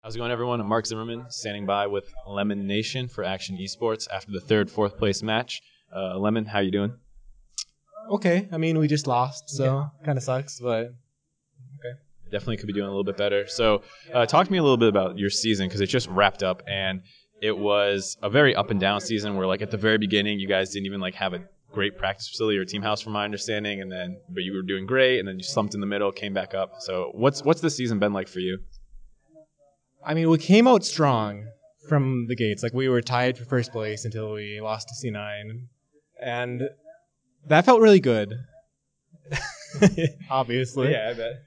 How's it going, everyone? I'm Mark Zimmerman, standing by with LemonNation for Akshon Esports after the fourth place match. Lemon, how you doing? Okay. I mean, we just lost, so kind of sucks, but okay. Definitely could be doing a little bit better. So talk to me a little bit about your season, because it just wrapped up, and it was a very up and down season where, like, at the very beginning, you guys didn't even have a great practice facility or team house, from my understanding, but you were doing great, and then you slumped in the middle, came back up. So what's this season been like for you? I mean, we came out strong from the gates. Like, we were tied for first place until we lost to C9, and that felt really good. Obviously. Yeah, I bet.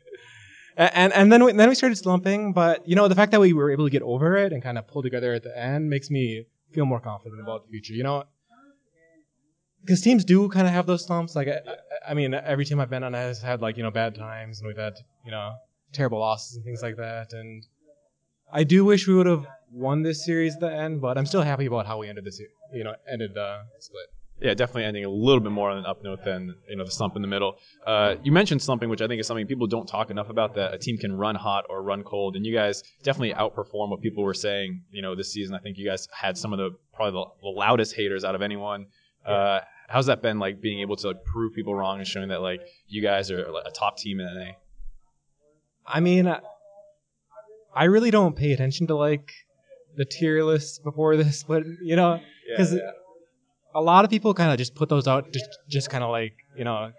And then we started slumping, but the fact that we were able to get over it and kind of pull together at the end makes me feel more confident about the future. Because teams do kind of have those slumps. Like, I mean, every team I've been on has had bad times, and we've had terrible losses and things like that. And I do wish we would have won this series at the end, but I'm still happy about how we ended the split. Yeah, definitely ending a little bit more on an up note than the slump in the middle. You mentioned slumping, which I think is something people don't talk enough about, that a team can run hot or run cold, and you guys definitely outperform what people were saying. This season, I think you guys had some of probably the loudest haters out of anyone. How's that been, like, being able to prove people wrong and showing that you guys are a top team in NA? I mean, I really don't pay attention to the tier lists before this, but because a lot of people kind of just put those out just kind of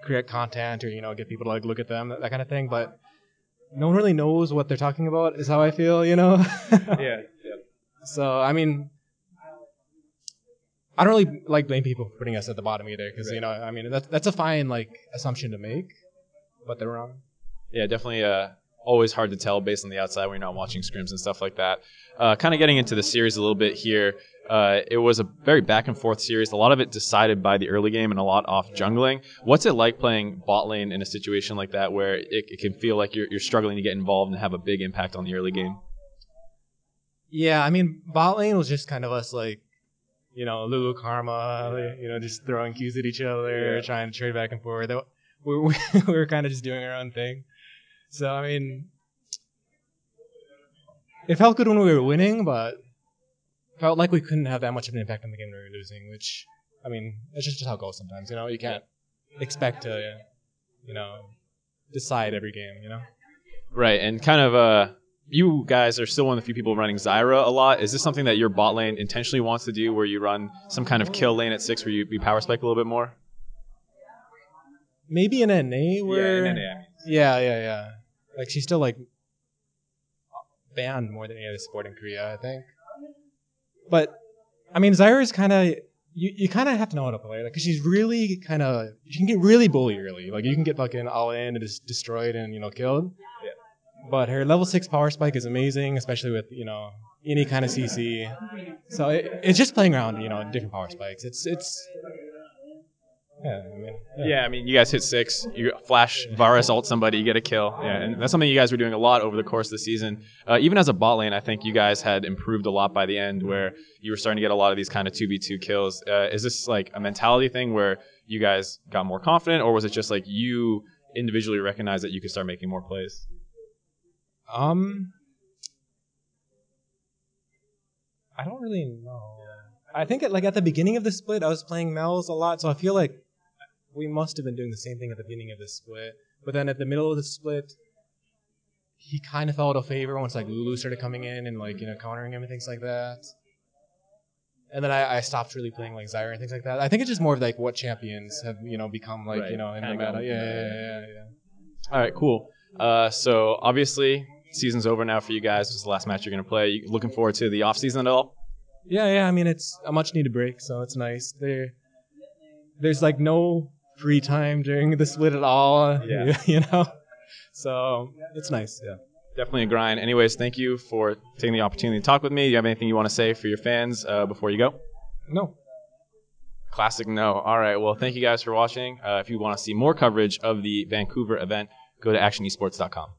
create content or get people to look at them, that kind of thing. But no one really knows what they're talking about, is how I feel. Yeah. So I mean, I don't really blame people for putting us at the bottom either, because I mean, that's a fine assumption to make, but they're wrong. Yeah, definitely. Always hard to tell based on the outside when you're not watching scrims and stuff like that. Kind of getting into the series a little bit here. It was a very back and forth series. A lot of it decided by the early game and a lot off jungling. What's it like playing bot lane in a situation like that, where it can feel like you're struggling to get involved and have a big impact on the early game? Yeah, I mean, bot lane was just kind of us Lulu Karma, just throwing Qs at each other, trying to trade back and forth. We were kind of just doing our own thing. So, I mean, it felt good when we were winning, but felt like we couldn't have that much of an impact on the game when we were losing, which, I mean, it's just how it goes sometimes, You can't expect to, decide every game, Right, and kind of, you guys are still one of the few people running Zyra a lot. Is this something that your bot lane intentionally wants to do, where you run some kind of kill lane at 6 where you power spike a little bit more? Maybe in NA where... Yeah, in NA. Yeah. She's still, banned more than any other sport in Korea, I think. But, I mean, Zyra is kind of... You kind of have to know how to play her, because she's really kind of... She can get really bully early. You can get fucking all in and just destroyed and, killed. Yeah. But her level 6 power spike is amazing, especially with, any kind of CC. So it's just playing around, different power spikes. It's... Yeah, I mean, you guys hit 6, you flash Varus ult somebody, you get a kill. Yeah, and that's something you guys were doing a lot over the course of the season. Even as a bot lane, I think you guys had improved a lot by the end, where you were starting to get a lot of these kind of 2v2 kills. Is this a mentality thing where you guys got more confident, or was it just you individually recognized that you could start making more plays? I don't really know. I think at the beginning of the split, I was playing Mel's a lot, so I feel like we must have been doing the same thing at the beginning of the split. But then at the middle of the split, he kind of fell out of favor once Lulu started coming in and countering him and things like that. And then I stopped really playing Zyra and things like that. I think it's just more of what champions have become in the meta. Yeah. All right, cool. So obviously season's over now for you guys. This is the last match you're gonna play. You looking forward to the off season at all? Yeah. I mean, it's a much needed break, so it's nice. There's no free time during the split at all. Yeah. So it's nice. Yeah. Definitely a grind. Anyways, thank you for taking the opportunity to talk with me. Do you have anything you want to say for your fans before you go? No. Classic no. All right. Well, thank you guys for watching. If you want to see more coverage of the Vancouver event, go to AkshonEsports.com.